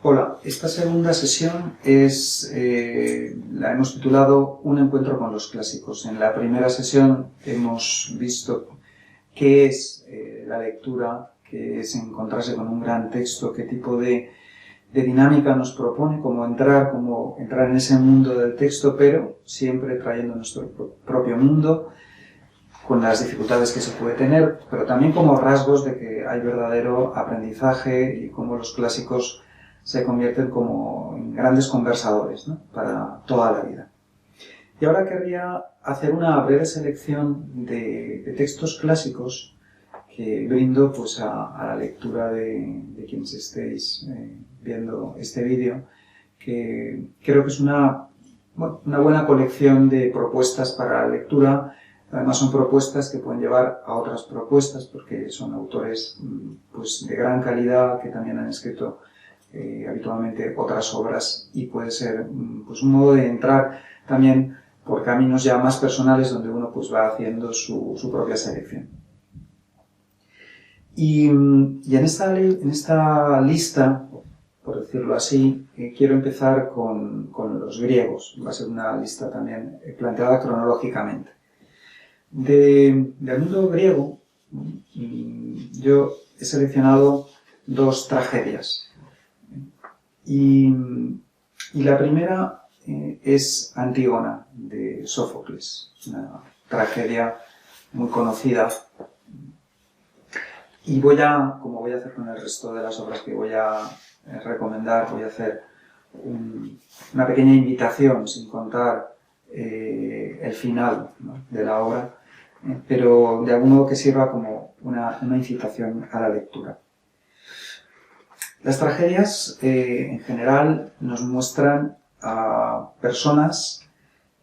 Hola, esta segunda sesión la hemos titulado Un encuentro con los clásicos. En la primera sesión hemos visto qué es la lectura, qué es encontrarse con un gran texto, qué tipo de dinámica nos propone, cómo entrar en ese mundo del texto, pero siempre trayendo nuestro propio mundo, con las dificultades que se puede tener, pero también como rasgos de que hay verdadero aprendizaje y cómo los clásicos se convierten como en grandes conversadores, ¿no?, para toda la vida. Y ahora querría hacer una breve selección de textos clásicos que brindo pues, a la lectura de quienes estéis viendo este vídeo, que creo que es una buena colección de propuestas para la lectura. Además son propuestas que pueden llevar a otras propuestas, porque son autores pues, de gran calidad que también han escrito habitualmente otras obras, y puede ser pues, un modo de entrar también por caminos ya más personales donde uno pues, va haciendo su propia selección. Y en esta lista, por decirlo así, quiero empezar con los griegos. Va a ser una lista también planteada cronológicamente. Del mundo griego, yo he seleccionado dos tragedias. Y la primera es Antígona, de Sófocles, una tragedia muy conocida. Y como voy a hacer con el resto de las obras que voy a recomendar, voy a hacer una pequeña invitación, sin contar el final, ¿no?, de la obra, pero de algún modo que sirva como una incitación a la lectura. Las tragedias, en general, nos muestran a personas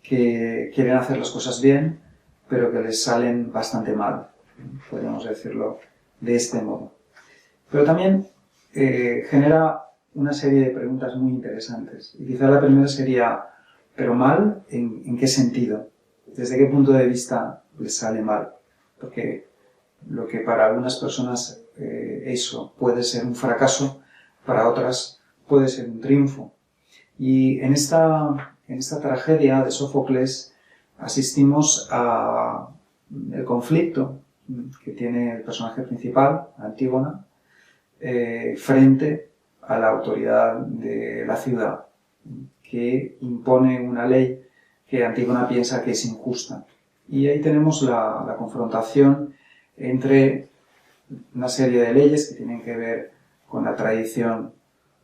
que quieren hacer las cosas bien, pero que les salen bastante mal, podríamos decirlo de este modo. Pero también genera una serie de preguntas muy interesantes. Y quizá la primera sería, ¿pero mal? ¿En qué sentido? ¿Desde qué punto de vista les sale mal? Porque lo que para algunas personas eso puede ser un fracaso, para otras puede ser un triunfo. Y en esta tragedia de Sófocles asistimos al conflicto que tiene el personaje principal, Antígona, frente a la autoridad de la ciudad, que impone una ley que Antígona piensa que es injusta. Y ahí tenemos la confrontación entre una serie de leyes que tienen que ver con la tradición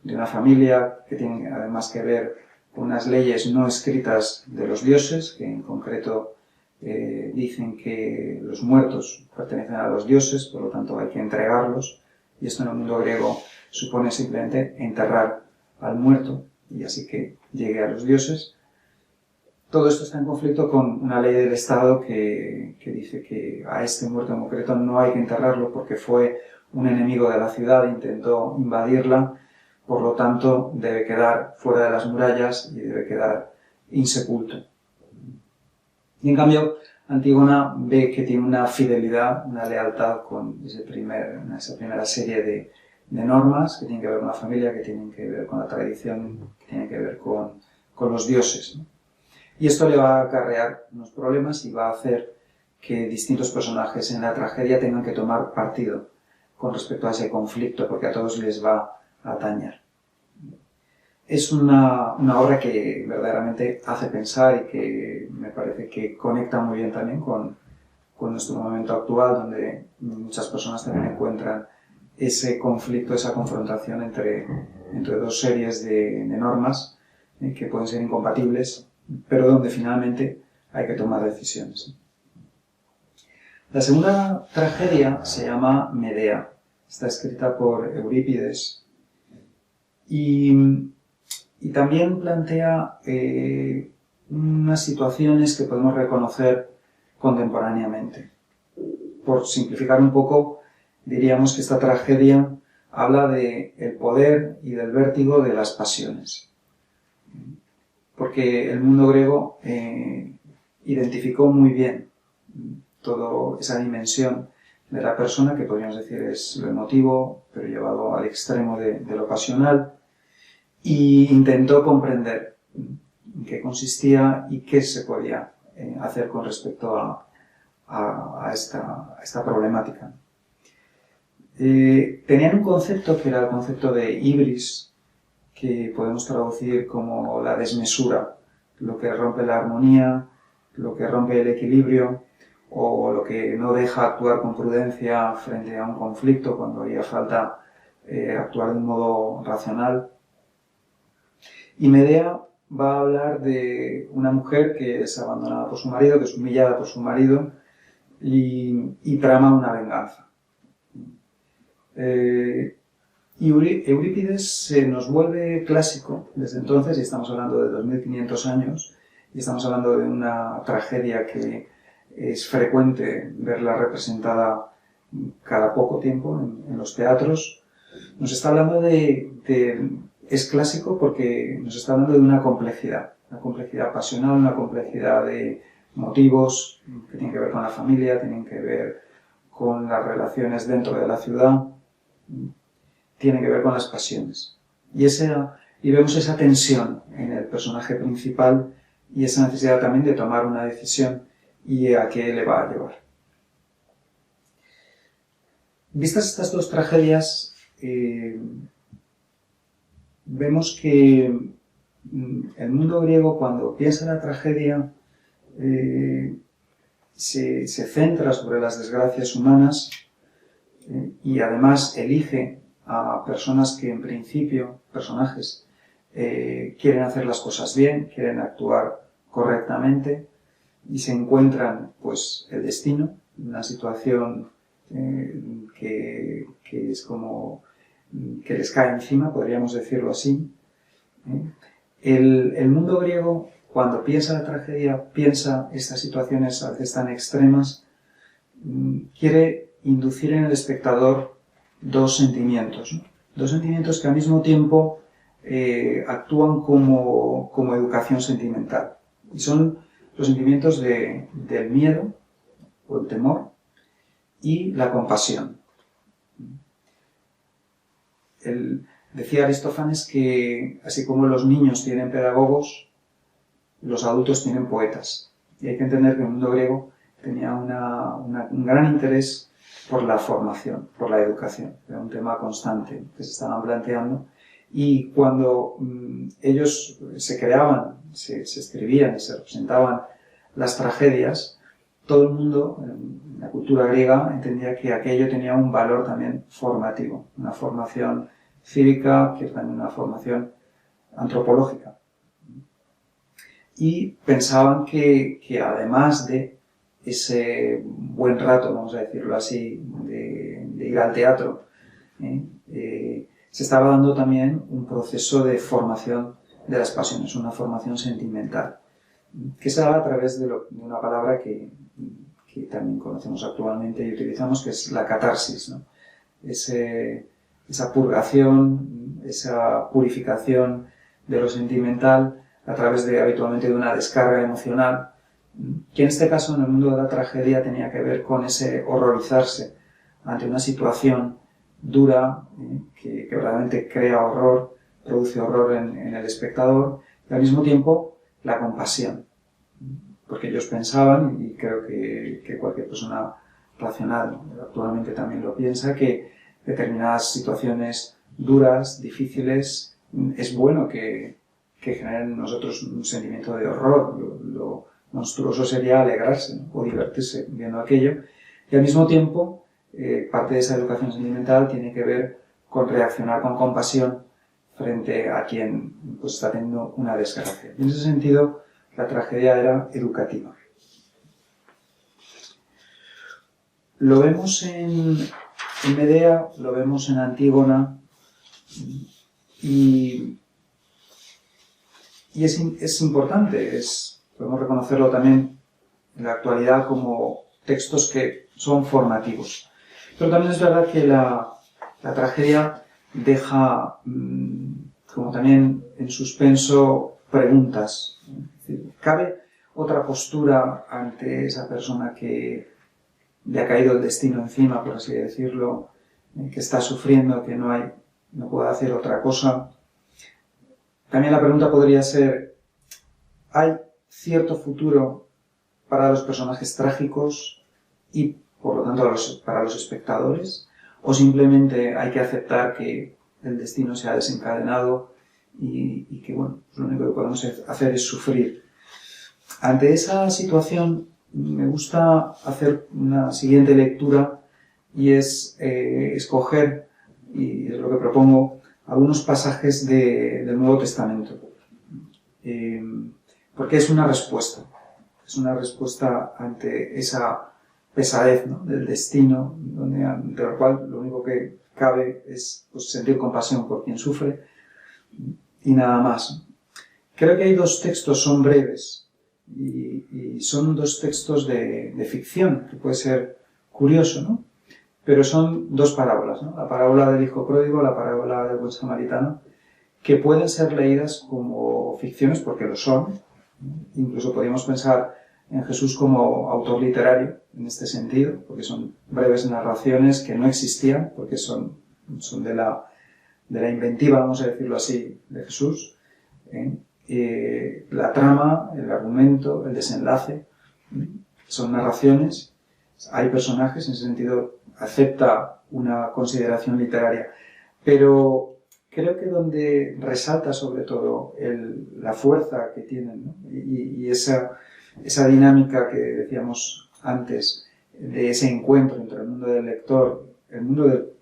de una familia, que tienen además que ver con unas leyes no escritas de los dioses, que en concreto dicen que los muertos pertenecen a los dioses, por lo tanto hay que entregarlos, y esto en el mundo griego supone simplemente enterrar al muerto, y así que llegue a los dioses. Todo esto está en conflicto con una ley del Estado que dice que a este muerto en concreto no hay que enterrarlo porque fue un enemigo de la ciudad, intentó invadirla, por lo tanto debe quedar fuera de las murallas y debe quedar insepulto. Y en cambio, Antígona ve que tiene una fidelidad, una lealtad con esa primera serie de normas que tienen que ver con la familia, que tienen que ver con la tradición, que tienen que ver con los dioses, ¿no? Y esto le va a acarrear unos problemas y va a hacer que distintos personajes en la tragedia tengan que tomar partido con respecto a ese conflicto, porque a todos les va a atañer. Es una obra que verdaderamente hace pensar y que me parece que conecta muy bien también con nuestro momento actual, donde muchas personas también encuentran ese conflicto, esa confrontación entre dos series de normas que pueden ser incompatibles, pero donde finalmente hay que tomar decisiones. La segunda tragedia se llama Medea. Está escrita por Eurípides y también plantea unas situaciones que podemos reconocer contemporáneamente. Por simplificar un poco, diríamos que esta tragedia habla del poder y del vértigo de las pasiones. porque el mundo griego identificó muy bien toda esa dimensión de la persona, que podríamos decir es lo emotivo, pero llevado al extremo de lo pasional, y intentó comprender en qué consistía y qué se podía hacer con respecto a esta problemática. Tenían un concepto que era el concepto de hibris, que podemos traducir como la desmesura, lo que rompe la armonía, lo que rompe el equilibrio, o lo que no deja actuar con prudencia frente a un conflicto cuando haría falta actuar de un modo racional. Y Medea va a hablar de una mujer que es abandonada por su marido, que es humillada por su marido y trama una venganza. Y Eurípides se nos vuelve clásico desde entonces, y estamos hablando de 2500 años, y estamos hablando de una tragedia que es frecuente verla representada cada poco tiempo en los teatros. Nos está hablando es clásico porque nos está hablando de una complejidad pasional, una complejidad de motivos que tienen que ver con la familia, tienen que ver con las relaciones dentro de la ciudad, tienen que ver con las pasiones. Y vemos esa tensión en el personaje principal y esa necesidad también de tomar una decisión y a qué le va a llevar. Vistas estas dos tragedias, vemos que el mundo griego, cuando piensa en la tragedia, se centra sobre las desgracias humanas y además elige a personas que en principio, personajes, quieren hacer las cosas bien, quieren actuar correctamente y se encuentran pues el destino, una situación que es como que les cae encima, podríamos decirlo así. El mundo griego, cuando piensa la tragedia, piensa estas situaciones a veces tan extremas, quiere inducir en el espectador dos sentimientos, ¿no? Dos sentimientos que al mismo tiempo actúan como educación sentimental. Y son los sentimientos del miedo o el temor y la compasión. Decía Aristófanes que así como los niños tienen pedagogos, los adultos tienen poetas. Y hay que entender que el mundo griego tenía un gran interés por la formación, por la educación. Era un tema constante que se estaban planteando. Y cuando ellos se creaban, se escribían y se representaban las tragedias, todo el mundo, en la cultura griega, entendía que aquello tenía un valor también formativo, una formación cívica, que es también una formación antropológica. Y pensaban que además de ese buen rato, vamos a decirlo así, de ir al teatro, se estaba dando también un proceso de formación de las pasiones, una formación sentimental, que se daba a través de una palabra que también conocemos actualmente y utilizamos, que es la catarsis, ¿no? Esa purgación, esa purificación de lo sentimental a través habitualmente de una descarga emocional, que en este caso en el mundo de la tragedia tenía que ver con ese horrorizarse ante una situación dura, que verdaderamente crea horror, produce horror en el espectador, y al mismo tiempo la compasión, porque ellos pensaban, y creo que cualquier persona racional actualmente también lo piensa, que determinadas situaciones duras, difíciles, es bueno que generen en nosotros un sentimiento de horror. Lo monstruoso sería alegrarse, ¿no? O divertirse viendo aquello, y al mismo tiempo parte de esa educación sentimental tiene que ver con reaccionar con compasión frente a quien pues, está teniendo una desgracia. Y en ese sentido, la tragedia era educativa. Lo vemos en Medea, lo vemos en Antígona, y es importante, podemos reconocerlo también en la actualidad como textos que son formativos. Pero también es verdad que la tragedia deja como también en suspenso preguntas. Es decir, ¿cabe otra postura ante esa persona que le ha caído el destino encima, por así decirlo, que está sufriendo, que no puede hacer otra cosa? También la pregunta podría ser, ¿hay cierto futuro para los personajes trágicos y, por lo tanto, para los espectadores? ¿O simplemente hay que aceptar que el destino se ha desencadenado y que, bueno, lo único que podemos hacer es sufrir? Ante esa situación, me gusta hacer una siguiente lectura y es escoger, y es lo que propongo, algunos pasajes del Nuevo Testamento. Porque es una respuesta ante esa pesadez, ¿no?, del destino, ante lo cual lo único que cabe es, pues, sentir compasión por quien sufre y nada más. Creo que hay dos textos, son breves, y son dos textos de ficción, que puede ser curioso, ¿no? Pero son dos parábolas, ¿no? La parábola del hijo pródigo, la parábola del buen samaritano, que pueden ser leídas como ficciones, porque lo son. Incluso podríamos pensar en Jesús como autor literario, en este sentido, porque son breves narraciones que no existían, porque son de la inventiva, vamos a decirlo así, de Jesús. La trama, el argumento, el desenlace, son narraciones, hay personajes, en ese sentido acepta una consideración literaria, pero creo que donde resalta sobre todo la fuerza que tienen, ¿no?, y esa dinámica que decíamos antes, de ese encuentro entre el mundo del lector,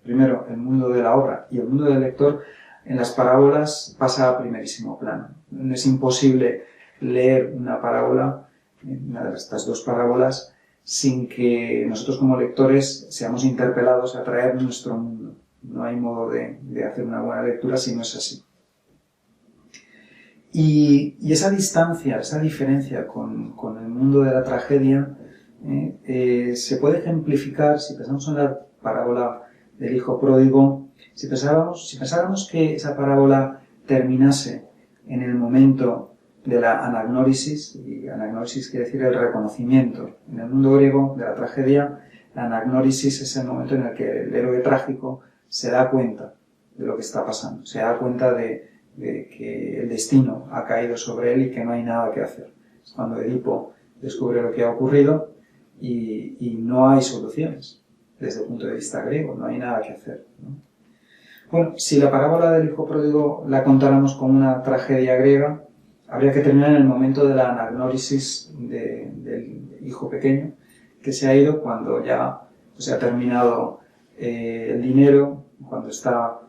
primero el mundo de la obra y el mundo del lector, en las parábolas pasa a primerísimo plano. No es imposible leer una parábola, una de estas dos parábolas, sin que nosotros como lectores seamos interpelados a traer nuestro mundo. No hay modo de hacer una buena lectura si no es así. Y esa distancia, esa diferencia con el mundo de la tragedia se puede ejemplificar, si pensamos en la parábola del hijo pródigo, si pensáramos que esa parábola terminase en el momento de la anagnórisis, y anagnórisis quiere decir el reconocimiento. En el mundo griego de la tragedia, la anagnórisis es el momento en el que el héroe trágico se da cuenta de lo que está pasando, se da cuenta de que el destino ha caído sobre él y que no hay nada que hacer. Es cuando Edipo descubre lo que ha ocurrido y no hay soluciones desde el punto de vista griego, no hay nada que hacer, ¿no? Bueno, si la parábola del hijo pródigo la contáramos como una tragedia griega, habría que terminar en el momento de la anagnórisis del hijo pequeño, que se ha ido cuando ya se ha terminado el dinero, cuando está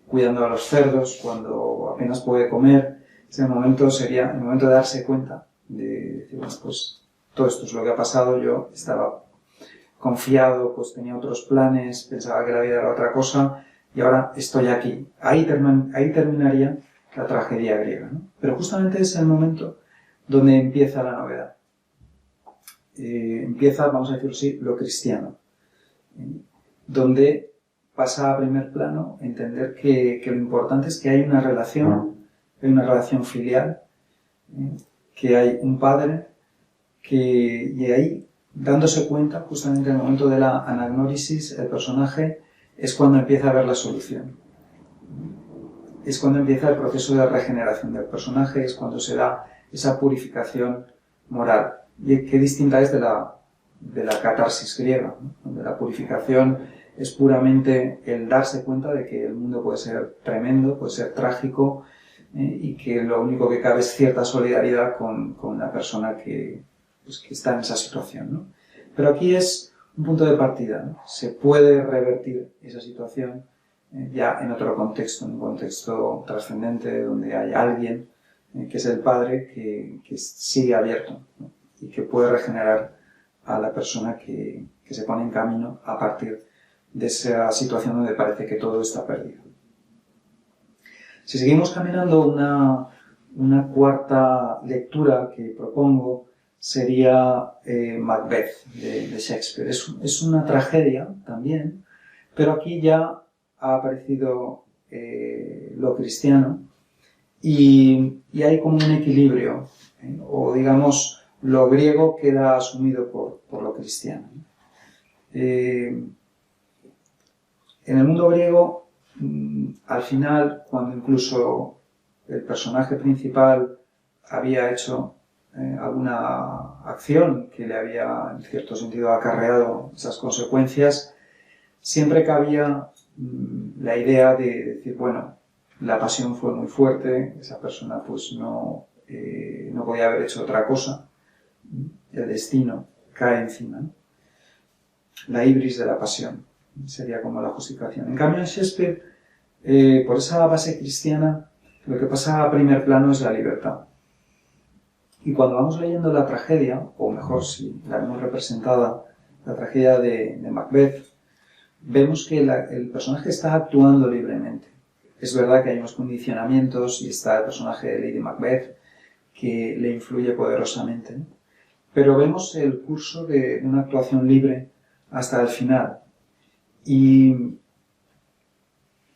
cuidando a los cerdos, cuando apenas puede comer. Ese momento sería el momento de darse cuenta, de decir, bueno, pues todo esto es lo que ha pasado, yo estaba confiado, pues tenía otros planes, pensaba que la vida era otra cosa, y ahora estoy aquí. Ahí terminaría la tragedia griega, ¿no? Pero justamente es el momento donde empieza la novedad. Empieza, vamos a decirlo así, lo cristiano, donde pasa a primer plano entender que lo importante es que hay una relación filial, que hay un padre, y ahí, dándose cuenta, justamente en el momento de la anagnórisis, el personaje es cuando empieza a ver la solución. Es cuando empieza el proceso de regeneración del personaje, es cuando se da esa purificación moral. Y qué distinta es de la catarsis griega, ¿no?, donde la purificación es puramente el darse cuenta de que el mundo puede ser tremendo, puede ser trágico, y que lo único que cabe es cierta solidaridad con la persona que está en esa situación, ¿no? Pero aquí es un punto de partida, ¿no? Se puede revertir esa situación ya en otro contexto, en un contexto trascendente donde hay alguien que es el Padre que sigue abierto, ¿no?, y que puede regenerar a la persona que se pone en camino a partir de esa situación donde parece que todo está perdido. Si seguimos caminando, una cuarta lectura que propongo sería Macbeth de Shakespeare. Es una tragedia también, pero aquí ya ha aparecido lo cristiano y hay como un equilibrio, o digamos, lo griego queda asumido por lo cristiano. En el mundo griego, al final, cuando incluso el personaje principal había hecho alguna acción que le había, en cierto sentido, acarreado esas consecuencias, siempre cabía la idea de decir, bueno, la pasión fue muy fuerte, esa persona pues no podía haber hecho otra cosa, el destino cae encima, ¿no? La ibris de la pasión sería como la justificación. En cambio, en Shakespeare, por esa base cristiana, lo que pasa a primer plano es la libertad. Y cuando vamos leyendo la tragedia, o mejor, si la vemos representada, la tragedia de Macbeth, vemos que el personaje está actuando libremente. Es verdad que hay unos condicionamientos y está el personaje de Lady Macbeth que le influye poderosamente, ¿no? Pero vemos el curso de una actuación libre hasta el final. Y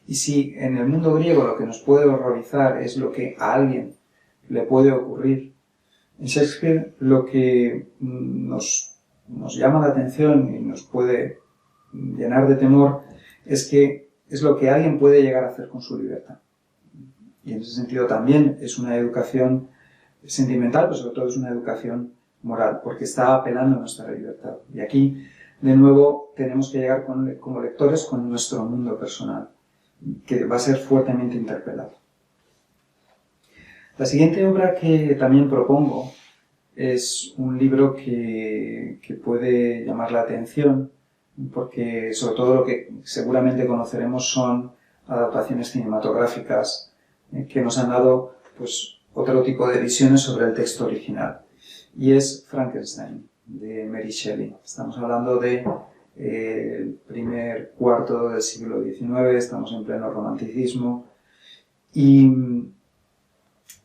si en el mundo griego lo que nos puede horrorizar es lo que a alguien le puede ocurrir, en Shakespeare lo que nos llama la atención y nos puede llenar de temor es que es lo que alguien puede llegar a hacer con su libertad. Y en ese sentido también es una educación sentimental, pero sobre todo es una educación moral, porque está apelando a nuestra libertad. Y aquí, de nuevo, tenemos que llegar como lectores con nuestro mundo personal, que va a ser fuertemente interpelado. La siguiente obra que también propongo es un libro que puede llamar la atención, porque sobre todo lo que seguramente conoceremos son adaptaciones cinematográficas que nos han dado pues, otro tipo de visiones sobre el texto original. Y es Frankenstein, de Mary Shelley. Estamos hablando de el primer cuarto del siglo XIX, estamos en pleno romanticismo. Y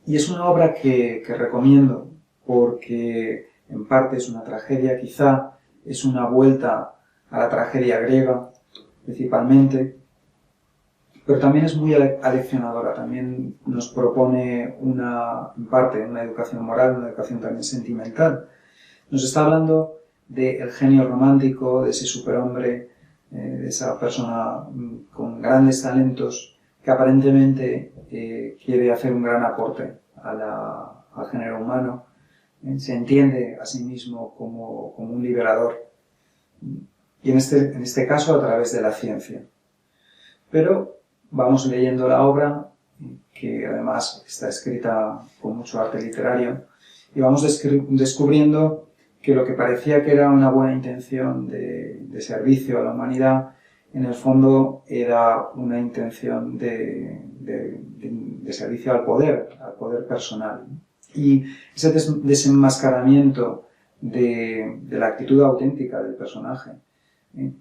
es una obra que recomiendo porque en parte es una tragedia, quizá es una vuelta a la tragedia griega, principalmente, pero también es muy aleccionadora, también nos propone en parte una educación moral, una educación también sentimental. Nos está hablando del genio romántico, de ese superhombre, de esa persona con grandes talentos que aparentemente quiere hacer un gran aporte al género humano, se entiende a sí mismo como un liberador, y en este caso a través de la ciencia. Pero vamos leyendo la obra, que además está escrita con mucho arte literario, y vamos descubriendo que lo que parecía que era una buena intención de servicio a la humanidad, en el fondo era una intención de servicio al poder personal. Y ese desenmascaramiento de la actitud auténtica del personaje,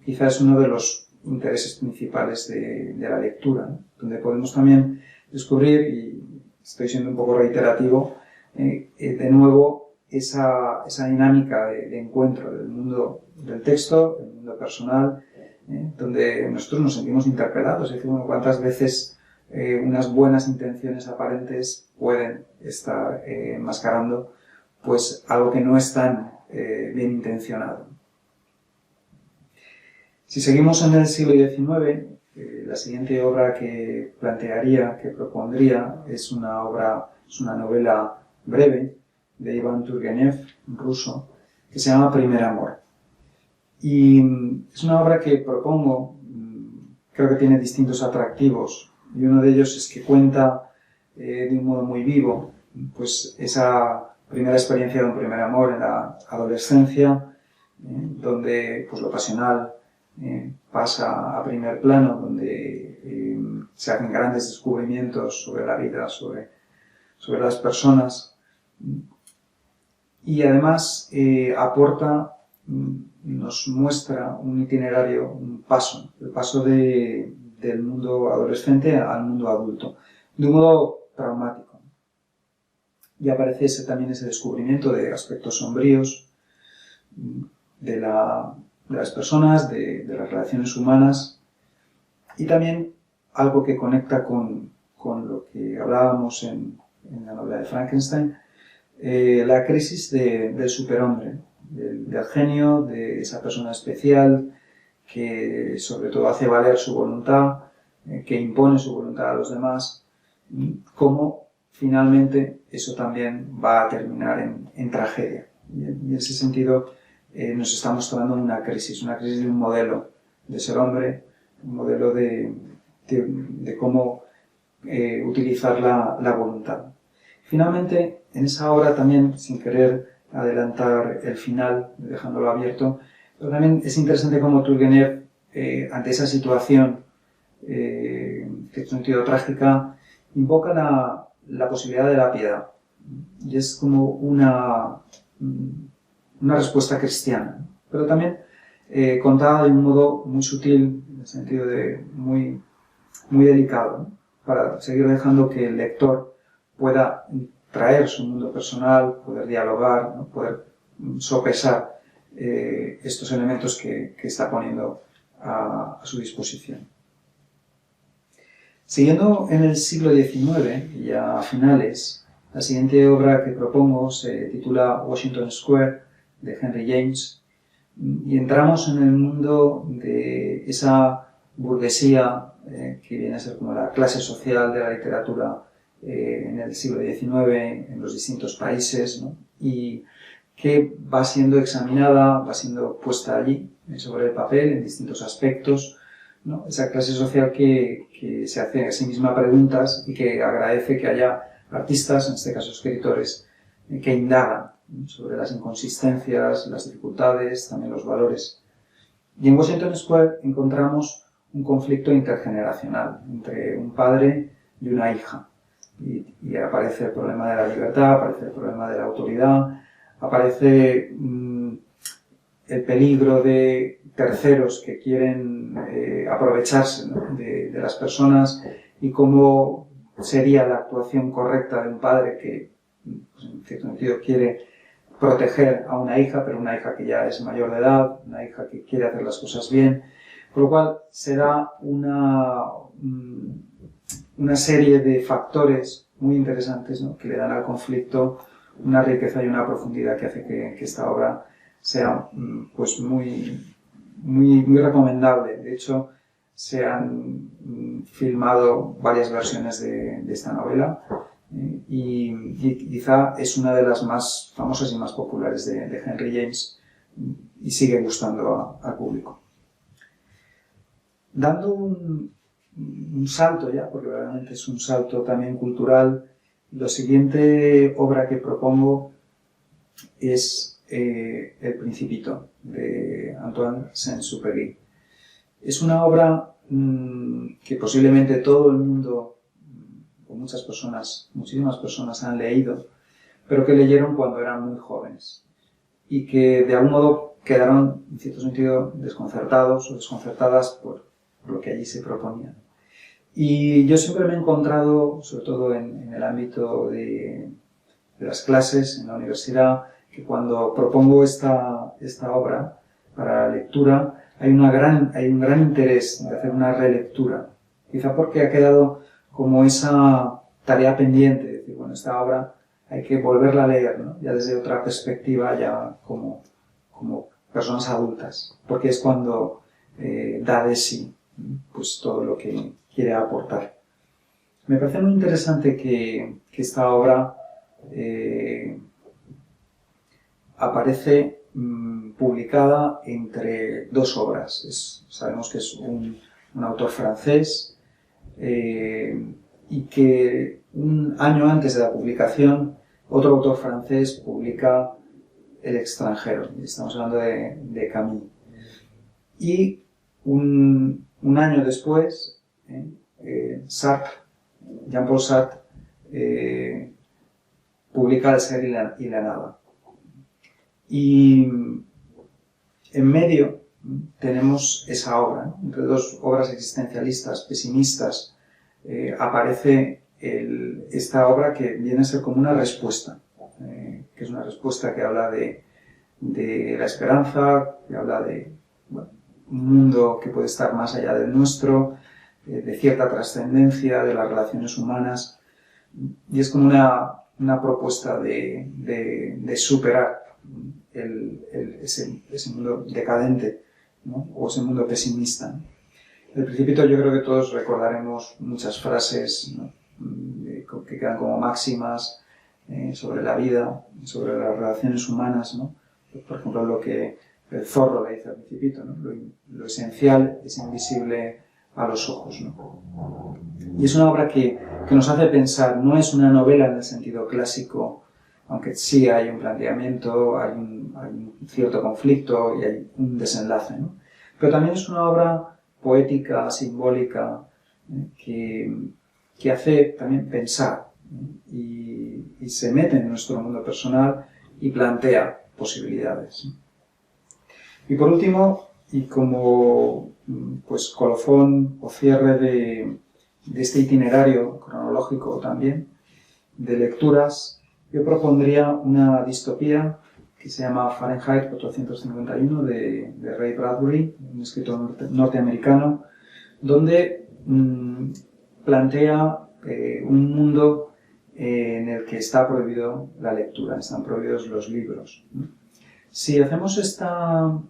quizás es uno de los intereses principales de la lectura, ¿no? Donde podemos también descubrir, y estoy siendo un poco reiterativo, de nuevo esa dinámica de encuentro del mundo del texto, del mundo personal, donde nosotros nos sentimos interpelados. Es decir, bueno, cuántas veces unas buenas intenciones aparentes pueden estar enmascarando pues algo que no es tan bien intencionado. Si seguimos en el siglo XIX, la siguiente obra que plantearía, que propondría, es una novela breve de Iván Turgenev, ruso, que se llama Primer amor. Y es una obra que propongo, creo que tiene distintos atractivos, y uno de ellos es que cuenta de un modo muy vivo pues esa primera experiencia de un primer amor en la adolescencia, donde pues lo pasional pasa a primer plano, donde se hacen grandes descubrimientos sobre la vida, sobre las personas, y además nos muestra un itinerario, el paso del mundo adolescente al mundo adulto, de un modo traumático. Y aparece también ese descubrimiento de aspectos sombríos de las personas, de las relaciones humanas, y también algo que conecta con con lo que hablábamos en la novela de Frankenstein, la crisis del superhombre, del genio, de esa persona especial que sobre todo hace valer su voluntad, que impone su voluntad a los demás, cómo finalmente eso también va a terminar en tragedia. Y en ese sentido nos está mostrando una crisis de un modelo de ser hombre, un modelo de cómo utilizar la voluntad. Finalmente, en esa obra también, sin querer adelantar el final, dejándolo abierto, pero también es interesante cómo Turgenev, ante esa situación, que en un sentido trágica, invoca la posibilidad de la piedad. Y es como una respuesta cristiana, ¿no? Pero también contada de un modo muy sutil, en el sentido de muy delicado, ¿no? Para seguir dejando que el lector pueda traer su mundo personal, poder dialogar, ¿no? Poder sopesar estos elementos que está poniendo a su disposición. Siguiendo en el siglo XIX, ya a finales, la siguiente obra que propongo se titula Washington Square, de Henry James, y entramos en el mundo de esa burguesía que viene a ser como la clase social de la literatura en el siglo XIX en los distintos países, ¿no? Y que va siendo examinada, va siendo puesta allí sobre el papel en distintos aspectos, ¿no? Esa clase social que se hace a sí misma preguntas y que agradece que haya artistas, en este caso escritores, que indagan, ¿no? Sobre las inconsistencias, las dificultades, también los valores. Y en Washington Square encontramos un conflicto intergeneracional entre un padre y una hija. Y aparece el problema de la libertad, aparece el problema de la autoridad, aparece el peligro de terceros que quieren aprovecharse, ¿no? de las personas, y cómo sería la actuación correcta de un padre que, pues, en cierto sentido, quiere proteger a una hija, pero una hija que ya es mayor de edad, una hija que quiere hacer las cosas bien, con lo cual será una serie de factores muy interesantes, ¿no? Que le dan al conflicto una riqueza y una profundidad que hace que esta obra sea pues muy recomendable. De hecho, se han filmado varias versiones de esta novela y quizá es una de las más famosas y más populares de Henry James y sigue gustando al público. Dando un salto ya, porque realmente es un salto también cultural, la siguiente obra que propongo es El Principito, de Antoine Saint-Exupéry. Es una obra que posiblemente todo el mundo, o muchísimas personas han leído, pero que leyeron cuando eran muy jóvenes y que de algún modo quedaron, en cierto sentido, desconcertados o desconcertadas por lo que allí se proponía. Y yo siempre me he encontrado, sobre todo en el ámbito de las clases, en la universidad, que cuando propongo esta obra para lectura, hay un gran interés de hacer una relectura. Quizá porque ha quedado como esa tarea pendiente, es decir, bueno, esta obra hay que volverla a leer, ¿no? Ya desde otra perspectiva, ya como personas adultas, porque es cuando da de sí, pues todo lo que quiere aportar. Me parece muy interesante que esta obra aparece publicada entre dos obras. Sabemos que es un autor francés y que un año antes de la publicación otro autor francés publica El extranjero. Estamos hablando de Camus. Y un año después, Jean-Paul Sartre publica El ser y la nada. Y en medio tenemos esa obra, ¿no? Entre dos obras existencialistas, pesimistas, aparece esta obra que viene a ser como una respuesta, que es una respuesta que habla de la esperanza, que habla de un mundo que puede estar más allá del nuestro, de cierta trascendencia de las relaciones humanas, y es como una propuesta de superar ese mundo decadente, ¿no? O ese mundo pesimista, ¿no? Del Principito yo creo que todos recordaremos muchas frases, ¿no? Que quedan como máximas sobre la vida, sobre las relaciones humanas, ¿no? Por ejemplo, lo que el zorro le dice al Principito, ¿no? Lo esencial es invisible a los ojos, ¿no? Y es una obra que nos hace pensar, no es una novela en el sentido clásico, aunque sí hay un planteamiento, hay un cierto conflicto y hay un desenlace, ¿no? Pero también es una obra poética, simbólica, que hace también pensar, ¿no? Y se mete en nuestro mundo personal y plantea posibilidades, ¿no? Y por último, y como pues colofón o cierre de este itinerario cronológico también de lecturas, yo propondría una distopía que se llama Fahrenheit 451 de Ray Bradbury, un escritor norteamericano, donde plantea un mundo en el que está prohibido la lectura, están prohibidos los libros, ¿no? Si hacemos esta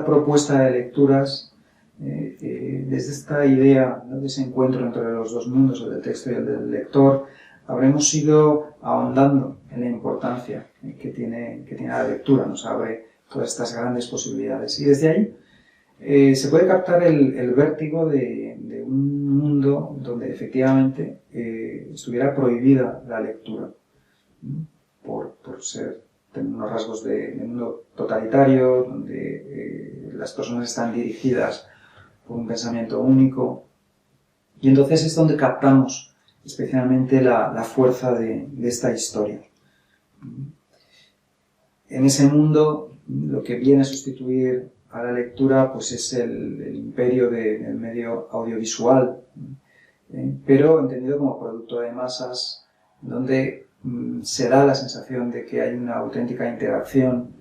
propuesta de lecturas desde esta idea, ¿no? De ese encuentro entre los dos mundos, el del texto y el del lector, habremos ido ahondando en la importancia que tiene la lectura, nos abre todas estas grandes posibilidades. Y desde ahí se puede captar el vértigo de un mundo donde efectivamente estuviera prohibida la lectura, ¿no? por tener unos rasgos de mundo totalitario, donde las personas están dirigidas por un pensamiento único. Y entonces es donde captamos especialmente la fuerza de esta historia. En ese mundo, lo que viene a sustituir a la lectura pues es el imperio del medio audiovisual, pero entendido como producto de masas, donde se da la sensación de que hay una auténtica interacción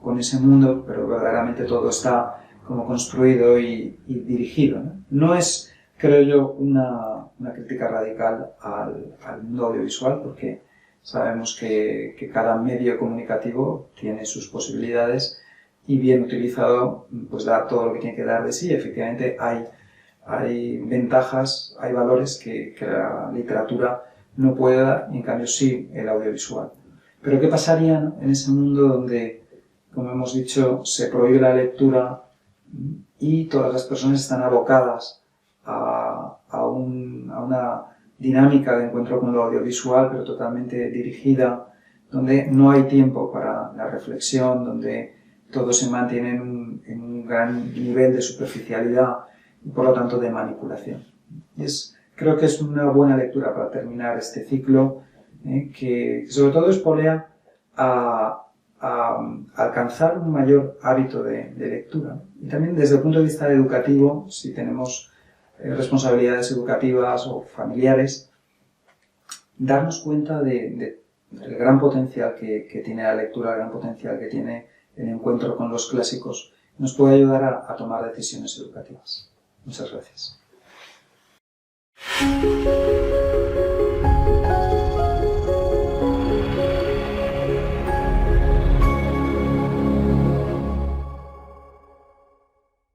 con ese mundo, pero verdaderamente todo está como construido y dirigido, ¿no? No es, creo yo, una crítica radical al mundo audiovisual, porque sabemos que cada medio comunicativo tiene sus posibilidades y bien utilizado pues da todo lo que tiene que dar de sí. Efectivamente hay ventajas, hay valores que la literatura no puede dar, y en cambio sí el audiovisual. Pero ¿qué pasaría, ¿no? En ese mundo donde, como hemos dicho, se prohíbe la lectura y todas las personas están abocadas a una dinámica de encuentro con lo audiovisual, pero totalmente dirigida, donde no hay tiempo para la reflexión, donde todo se mantiene en un gran nivel de superficialidad y por lo tanto de manipulación? Creo que es una buena lectura para terminar este ciclo, que sobre todo espolea a alcanzar un mayor hábito de lectura. Y también desde el punto de vista educativo, si tenemos responsabilidades educativas o familiares, darnos cuenta del gran potencial que tiene la lectura, el gran potencial que tiene el encuentro con los clásicos, nos puede ayudar a tomar decisiones educativas. Muchas gracias.